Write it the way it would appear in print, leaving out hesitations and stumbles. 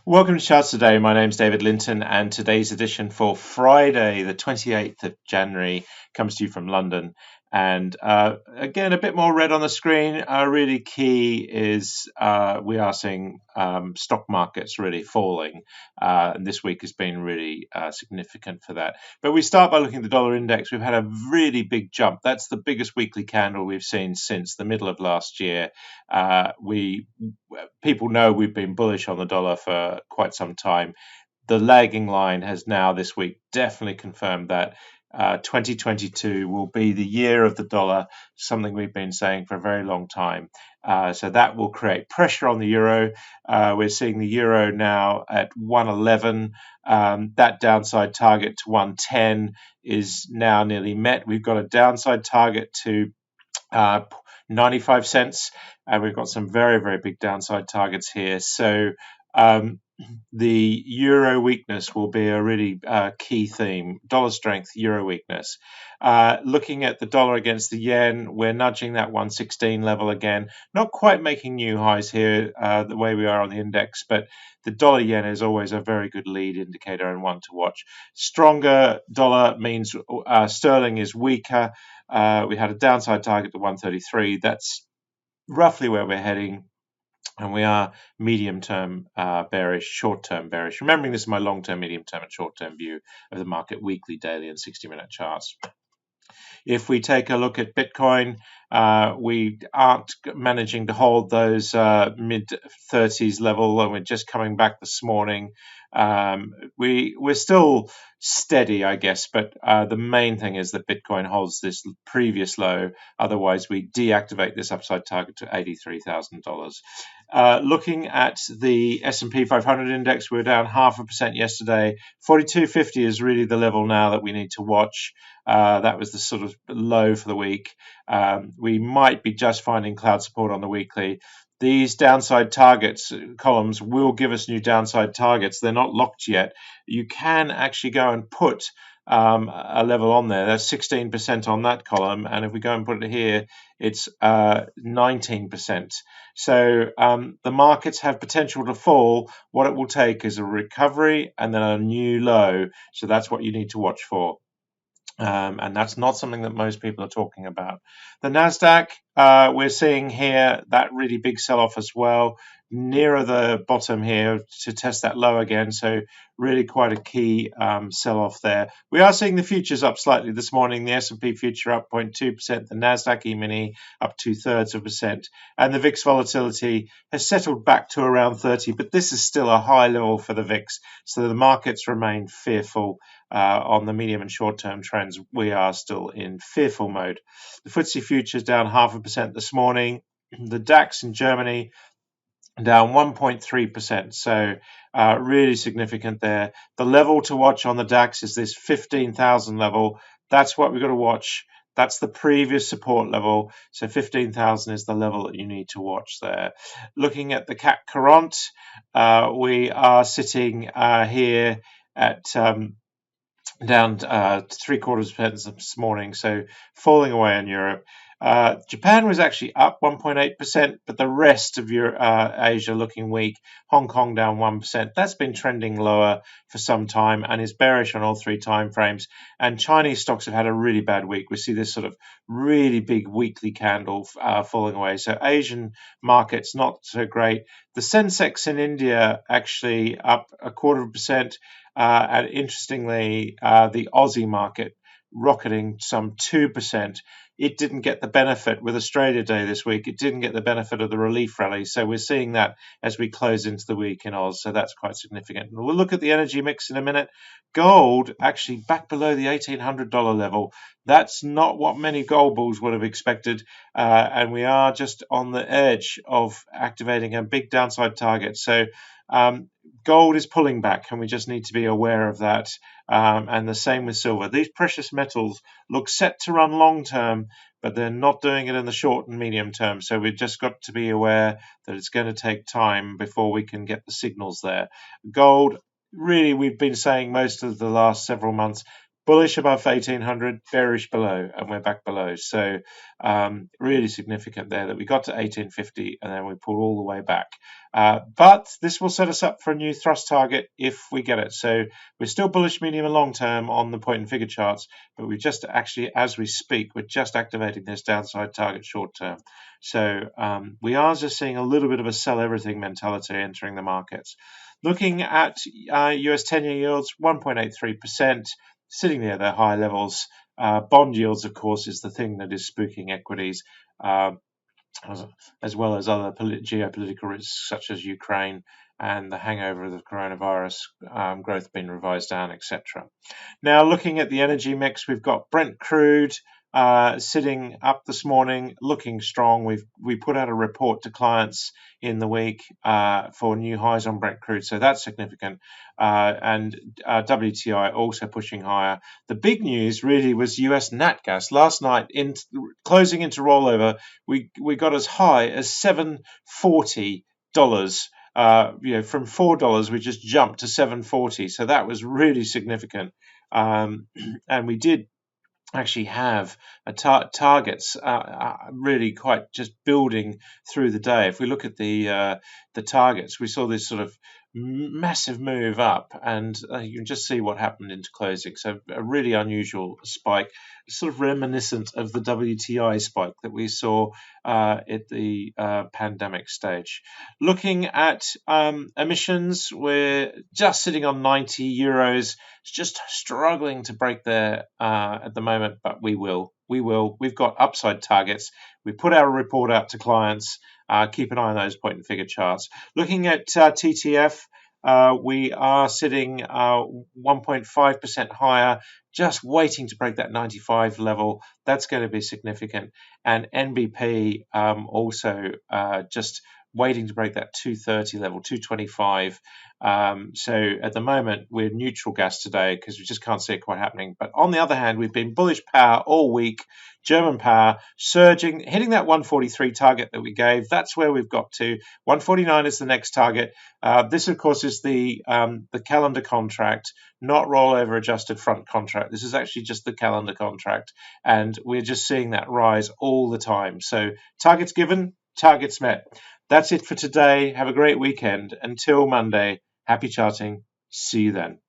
Welcome to Charts Today. My name's David Linton, and today's edition for Friday, the 28th of January, comes to you from London. And again, a bit more red on the screen. Really key is we are seeing stock markets really falling, and this week has been really significant for that. But we start by looking at the dollar index. We've had a really big jump. That's the biggest weekly candle we've seen since the middle of last year. People know we've been bullish on the dollar for quite some time. The lagging line has now this week definitely confirmed that 2022 will be the year of the dollar, something we've been saying for a very long time. So that will create pressure on the euro. We're seeing the euro now at 111. That downside target to 110 is now nearly met. We've got a downside target to 95 cents, and we've got some very, very big downside targets here. So the euro weakness will be a really key theme. Dollar strength, euro weakness. Looking at the dollar against the yen, we're nudging that 116 level again. Not quite making new highs here the way we are on the index, but the dollar yen is always a very good lead indicator and one to watch. Stronger dollar means sterling is weaker. We had a downside target to 133. That's roughly where we're heading. And we are medium-term bearish, short-term bearish. Remembering this is my long-term, medium-term, and short-term view of the market, weekly, daily, and 60-minute charts. If we take a look at Bitcoin, we aren't managing to hold those mid-30s level, and we're just coming back this morning. We're still steady, I guess, but the main thing is that Bitcoin holds this previous low. Otherwise, we deactivate this upside target to $83,000. Looking at the S&P 500 index, we were down 0.5% yesterday. 4250 is really the level now that we need to watch. That was the sort of low for the week. We might be just finding cloud support on the weekly. These downside targets columns will give us new downside targets. They're not locked yet. You can actually go and put a level on there. That's 16% on that column, and if we go and put it here, it's 19%. So the markets have potential to fall. What it will take is a recovery and then a new low. So that's what you need to watch for. And that's not something that most people are talking about. The NASDAQ, we're seeing here that really big sell-off as well, nearer the bottom here to test that low again. So really quite a key sell-off there. We are seeing the futures up slightly this morning. The S&P future up 0.2%, the NASDAQ E-mini up 0.2%, and the VIX volatility has settled back to around 30, but this is still a high level for the VIX. So the markets remain fearful. On the medium and short-term trends, we are still in fearful mode. The FTSE futures down 0.5% this morning. The DAX in Germany down 1.3%, so really significant there. The level to watch on the DAX is this 15,000 level. That's what we've got to watch. That's the previous support level. So 15,000 is the level that you need to watch there. Looking at the CAC Quarante, we are sitting here at down 0.75% this morning, so falling away in Europe. Japan was actually up 1.8%, but the rest of Asia looking weak. Hong Kong down 1%. That's been trending lower for some time and is bearish on all three time frames. And Chinese stocks have had a really bad week. We see this sort of really big weekly candle falling away. So Asian markets not so great. The Sensex in India actually up 0.25%. And interestingly, the Aussie market rocketing some 2%. It didn't get the benefit with Australia Day this week. It didn't get the benefit of the relief rally. So we're seeing that as we close into the week in Oz. So that's quite significant. We'll look at the energy mix in a minute. Gold actually back below the $1,800 level. That's not what many gold bulls would have expected. And we are just on the edge of activating a big downside target. So gold is pulling back, and we just need to be aware of that. And the same with silver. These precious metals look set to run long term, but they're not doing it in the short and medium term. So we've just got to be aware that it's going to take time before we can get the signals there. Gold, really, we've been saying most of the last several months, bullish above 1800, bearish below, and we're back below. So really significant there that we got to 1850 and then we pulled all the way back. But this will set us up for a new thrust target if we get it. So we're still bullish medium and long term on the point and figure charts, but we just actually, as we speak, we're just activating this downside target short term. So we are just seeing a little bit of a sell everything mentality entering the markets. Looking at US 10-year yields, 1.83%, sitting near their high levels. Bond yields, of course, is the thing that is spooking equities, as well as other geopolitical risks such as Ukraine and the hangover of the coronavirus, growth being revised down, etc. Now, looking at the energy mix, we've got Brent crude sitting up this morning, looking strong. We put out a report to clients in the week for new highs on Brent crude, so that's significant. And WTI also pushing higher. The big news really was US NatGas last night. In closing into rollover, we got as high as $740. From $4 we just jumped to $740, so that was really significant. And we did actually have targets really quite just building through the day. If we look at the targets, we saw this sort of massive move up, and you can just see what happened into closing. So a really unusual spike, sort of reminiscent of the WTI spike that we saw at the pandemic stage. Looking at emissions, we're just sitting on 90 euros. It's just struggling to break there at the moment, but we will. We've got upside targets. We put our report out to clients. Keep an eye on those point and figure charts. Looking at TTF, we are sitting 1.5% higher, just waiting to break that 95 level. That's going to be significant. And NBP also just waiting to break that 230 level, 225. So at the moment, we're neutral gas today because we just can't see it quite happening. But on the other hand, we've been bullish power all week. German power surging, hitting that 143 target that we gave. That's where we've got to. 149 is the next target. This, of course, is the calendar contract, not rollover adjusted front contract. This is actually just the calendar contract, and we're just seeing that rise all the time. So targets given, targets met. That's it for today. Have a great weekend. Until Monday, happy charting. See you then.